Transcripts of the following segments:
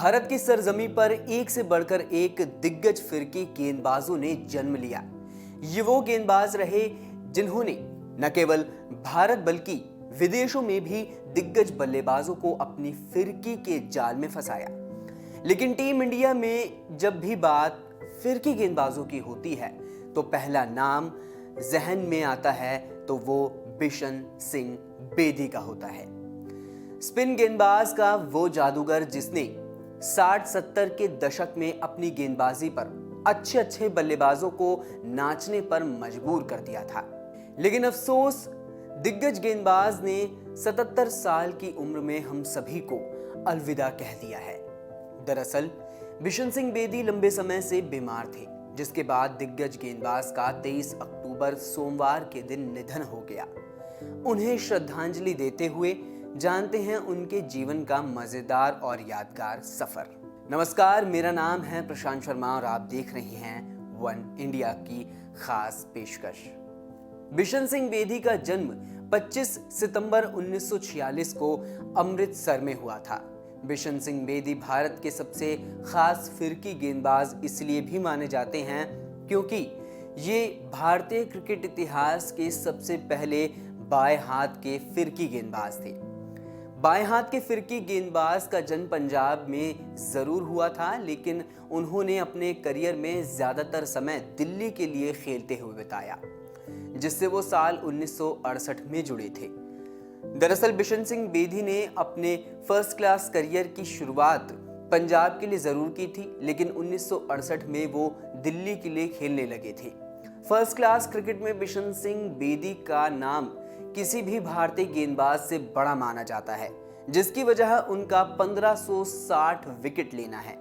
भारत की सरजमी पर एक से बढ़कर एक दिग्गज फिरकी गेंदबाजों ने जन्म लिया। ये वो गेंदबाज रहे जिन्होंने न केवल भारत बल्कि विदेशों में भी दिग्गज बल्लेबाजों को अपनी फिरकी के जाल में फंसाया। लेकिन टीम इंडिया में जब भी बात फिरकी गेंदबाजों की होती है तो पहला नाम जहन में आता है तो वो बिशन सिंह बेदी का होता है। स्पिन गेंदबाज का वो जादूगर जिसने 60-70 के दशक में अपनी गेंदबाजी पर अच्छे बल्लेबाजों को नाचने पर मजबूर कर दिया था। लेकिन अफसोस दिग्गज गेंदबाज ने 77 साल की उम्र में हम सभी को अलविदा कह दिया है। दरअसल बिशन सिंह बेदी लंबे समय से बीमार थे, जिसके बाद दिग्गज गेंदबाज का 23 अक्टूबर सोमवार के दिन निधन हो गया। उन्हें श्रद्धांजलि देते हुए जानते हैं उनके जीवन का मजेदार और यादगार सफर। नमस्कार, मेरा नाम है प्रशांत शर्मा और आप देख रहे हैं वन इंडिया की खास पेशकश। बिशन सिंह बेदी का जन्म 25 सितंबर 1946 को अमृतसर में हुआ था। बिशन सिंह बेदी भारत के सबसे खास फिरकी गेंदबाज इसलिए भी माने जाते हैं क्योंकि ये भारतीय क्रिकेट इतिहास के सबसे पहले बाएं हाथ के फिरकी गेंदबाज थे। बाएं हाथ के फिरकी गेंदबाज का जन्म पंजाब में जरूर हुआ था, लेकिन उन्होंने अपने करियर में ज्यादातर समय दिल्ली के लिए खेलते हुए बिताया, जिससे वो साल 1968 में जुड़े थे। दरअसल बिशन सिंह बेदी ने अपने फर्स्ट क्लास करियर की शुरुआत पंजाब के लिए जरूर की थी, लेकिन 1968 में वो दिल्ली के लिए खेलने लगे थे। फर्स्ट क्लास क्रिकेट में बिशन सिंह बेदी का नाम किसी भी भारतीय गेंदबाज से बड़ा माना जाता है, जिसकी वजह उनका 1560 विकेट लेना है।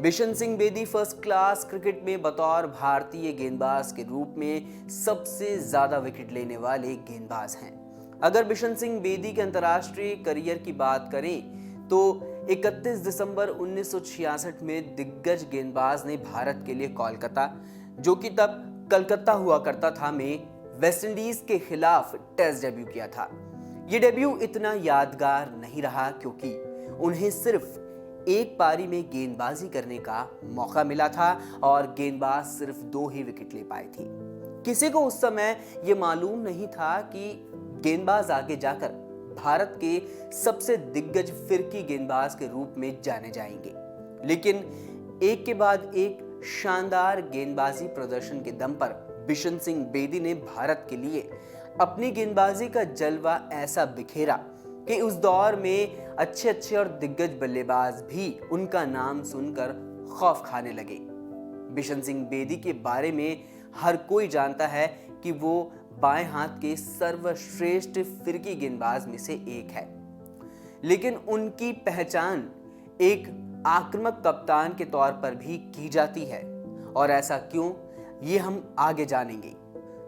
Bishan Singh Bedi first class cricket में बतौर भारतीय गेंदबाज के रूप में सबसे ज्यादा विकेट लेने वाले गेंदबाज हैं। अगर बिशन सिंह बेदी के अंतर्राष्ट्रीय करियर की बात करें तो 31 दिसंबर 1966 में दिग्गज गेंदबाज ने भारत के लिए कोलकाता, जो कि तब कलकत्ता हुआ करता था, में वेस्टइंडीज के खिलाफ टेस्ट डेब्यू किया था। ये डेब्यू इतना यादगार नहीं रहा क्योंकि उन्हें सिर्फ एक पारी में गेंदबाजी करने का मौका मिला था और गेंदबाज सिर्फ 2 ही विकेट ले पाई थी। किसी को उस समय ये मालूम नहीं था कि गेंदबाज आगे जाकर भारत के सबसे दिग्गज फिरकी गेंदबाज के रूप में जाने जाएंगे। लेकिन एक के बाद एक शानदार गेंदबाजी प्रदर्शन के दम पर बिशन सिंह बेदी ने भारत के लिए अपनी गेंदबाजी का जलवा ऐसा बिखेरा कि उस दौर में अच्छे और दिग्गज बल्लेबाज भी उनका नाम सुनकर खौफ खाने लगे। बिशन सिंह बेदी के बारे में हर कोई जानता है कि वो बाएं हाथ के सर्वश्रेष्ठ फिरकी गेंदबाज में से एक है, लेकिन उनकी पहचान एक आक्रामक कप्तान के तौर पर भी की जाती है। और ऐसा क्यों, ये हम आगे जानेंगे।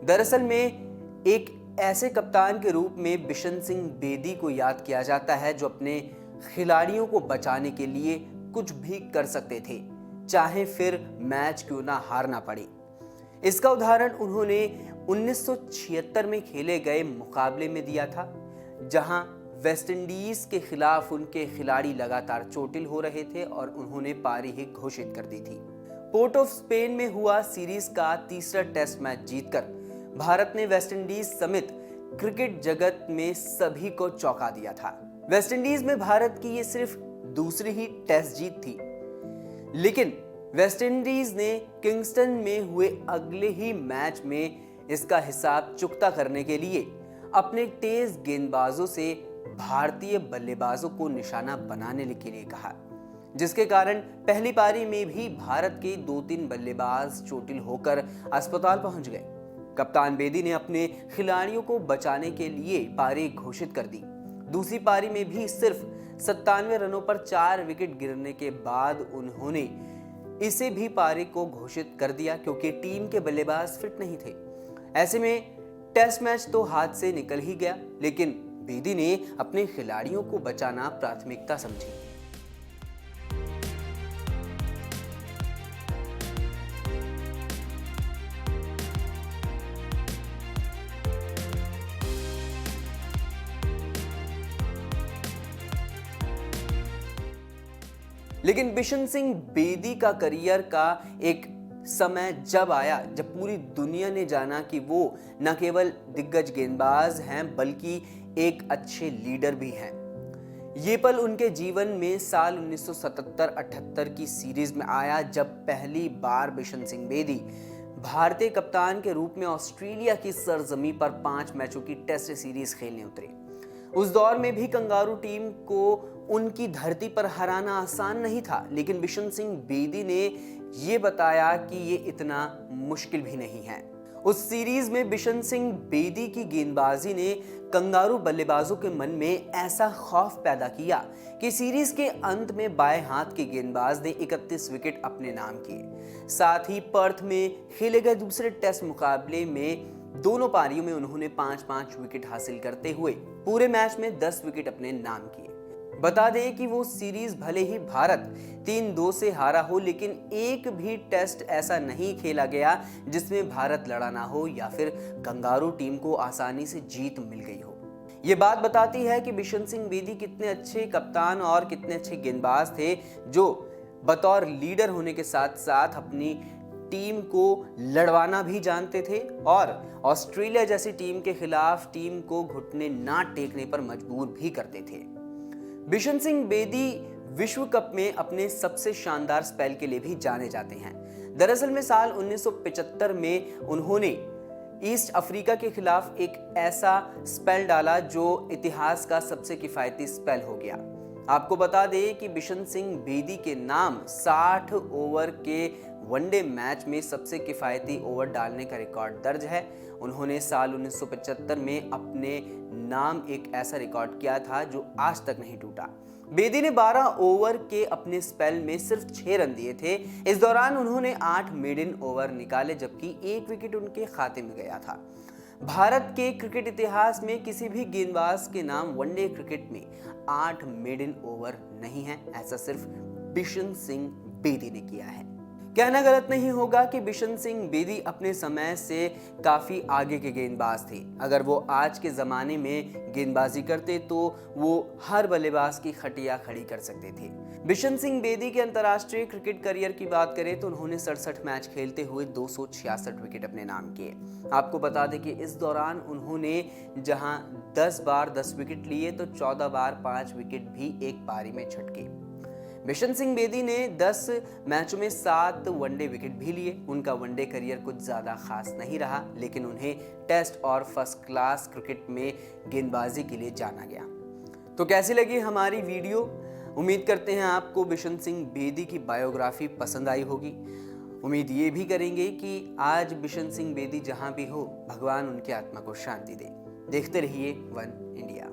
दरअसल में एक ऐसे कप्तान के रूप में बिशन सिंह बेदी को याद किया जाता है जो अपने खिलाड़ियों को बचाने के लिए कुछ भी कर सकते थे, चाहे फिर मैच क्यों ना हारना पड़े। इसका उदाहरण उन्होंने 1976 में खेले गए मुकाबले में दिया था, जहां वेस्टइंडीज के खिलाफ उनके खिलाड़ी लगातार चोटिल हो रहे थे और उन्होंने पारी ही घोषित कर दी थी। पोर्ट ऑफ स्पेन में हुआ सीरीज का तीसरा टेस्ट मैच जीतकर भारत ने वेस्टइंडीज समेत क्रिकेट जगत में सभी को चौंका दिया था। वेस्टइंडीज में भारत की ये सिर्फ दूसरी ही टेस्ट जीत थी, लेकिन वेस्टइंडीज ने किंगस्टन में हुए अगले ही मैच में इसका हिसाब चुकता करने के लिए अपने तेज गेंदबाजों से भारतीय बल्लेबाजों को निशाना बनाने के लिए कहा, जिसके कारण पहली पारी में भी भारत के 2-3 बल्लेबाज चोटिल होकर अस्पताल पहुंच गए। कप्तान बेदी ने अपने खिलाड़ियों को बचाने के लिए पारी घोषित कर दी। दूसरी पारी में भी सिर्फ 97 रनों पर 4 विकेट गिरने के बाद उन्होंने इसे भी पारी को घोषित कर दिया क्योंकि टीम के बल्लेबाज फिट नहीं थे। ऐसे में टेस्ट मैच तो हाथ से निकल ही गया, लेकिन बेदी ने अपने खिलाड़ियों को बचाना प्राथमिकता समझी। लेकिन बिशन सिंह बेदी का करियर का एक समय जब आया जब पूरी दुनिया ने जाना कि वो न केवल दिग्गज गेंदबाज हैं बल्कि एक अच्छे लीडर भी हैं। ये पल उनके जीवन में साल 1977-78 की सीरीज में आया जब पहली बार बिशन सिंह बेदी भारतीय कप्तान के रूप में ऑस्ट्रेलिया की सरजमी पर 5 मैचों की टेस्ट सीरीज खेलने उतरे। उस दौर में भी कंगारू टीम को उनकी धरती पर हराना आसान नहीं था, लेकिन बिशन सिंह बेदी ने ये बताया कि ये इतना मुश्किल भी नहीं है। उस सीरीज में बिशन सिंह बेदी की गेंदबाजी ने कंगारू बल्लेबाजों के मन में ऐसा खौफ पैदा किया कि सीरीज के अंत में बाएं हाथ के गेंदबाज ने 31 विकेट अपने नाम किए। साथ ही पर्थ में खेले गए दूसरे टेस्ट मुकाबले में दोनों पारियों में उन्होंने 5-5 विकेट हासिल करते हुए पूरे मैच में 10 विकेट अपने नाम किए। बता दें कि वो सीरीज भले ही भारत 3-2 से हारा हो, लेकिन एक भी टेस्ट ऐसा नहीं खेला गया जिसमें भारत लड़ा ना हो या फिर कंगारू टीम को आसानी से जीत मिल गई हो। ये बात बताती है कि बिशन सिंह बेदी कितने अच्छे कप्तान और कितने अच्छे गेंदबाज थे, जो बतौर लीडर होने के साथ साथ अपनी टीम को लड़वाना भी जानते थे और ऑस्ट्रेलिया जैसी टीम के खिलाफ टीम को घुटने ना टेकने पर मजबूर भी करते थे। बिशन सिंह बेदी विश्व कप में अपने सबसे शानदार स्पेल के लिए भी जाने जाते हैं। दरअसल में साल 1975 में उन्होंने ईस्ट अफ्रीका के खिलाफ एक ऐसा स्पेल डाला जो इतिहास का सबसे किफायती स्पेल हो गया। आपको बता दें कि बिशन सिंह बेदी के नाम 60 ओवर के वनडे मैच में सबसे किफायती ओवर डालने का रिकॉर्ड दर्ज है। उन्होंने साल 1975 में अपने नाम एक ऐसा रिकॉर्ड किया था जो आज तक नहीं टूटा। बेदी ने 12 ओवर के अपने स्पेल में सिर्फ 6 रन दिए थे। इस दौरान उन्होंने 8 मेडन ओवर निकाले जबकि 1 विकेट उनके खाते में गया था। भारत के क्रिकेट इतिहास में किसी भी गेंदबाज के नाम वनडे क्रिकेट में 8 मेडन ओवर नहीं है, ऐसा सिर्फ बिशन सिंह बेदी ने किया है। कहना गलत नहीं होगा कि बिशन सिंह बेदी अपने समय से काफी आगे के गेंदबाज थे। अगर वो आज के जमाने में गेंदबाजी करते तो वो हर बल्लेबाज की खटिया खड़ी कर सकते थे। बिशन सिंह बेदी के अंतर्राष्ट्रीय क्रिकेट करियर की बात करें तो उन्होंने 67 मैच खेलते हुए 266 विकेट अपने नाम किए। आपको बता दें कि इस दौरान उन्होंने जहां 10 बार 10 विकेट लिए तो 14 बार 5 विकेट भी एक पारी में छटके। बिशन सिंह बेदी ने 10 मैचों में 7 वनडे विकेट भी लिए। उनका वनडे करियर कुछ ज़्यादा खास नहीं रहा, लेकिन उन्हें टेस्ट और फर्स्ट क्लास क्रिकेट में गेंदबाजी के लिए जाना गया। तो कैसी लगी हमारी वीडियो? उम्मीद करते हैं आपको बिशन सिंह बेदी की बायोग्राफी पसंद आई होगी। उम्मीद ये भी करेंगे कि आज बिशन सिंह बेदी जहां भी हो, भगवान उनकी आत्मा को शांति दे। देखते रहिए वन इंडिया।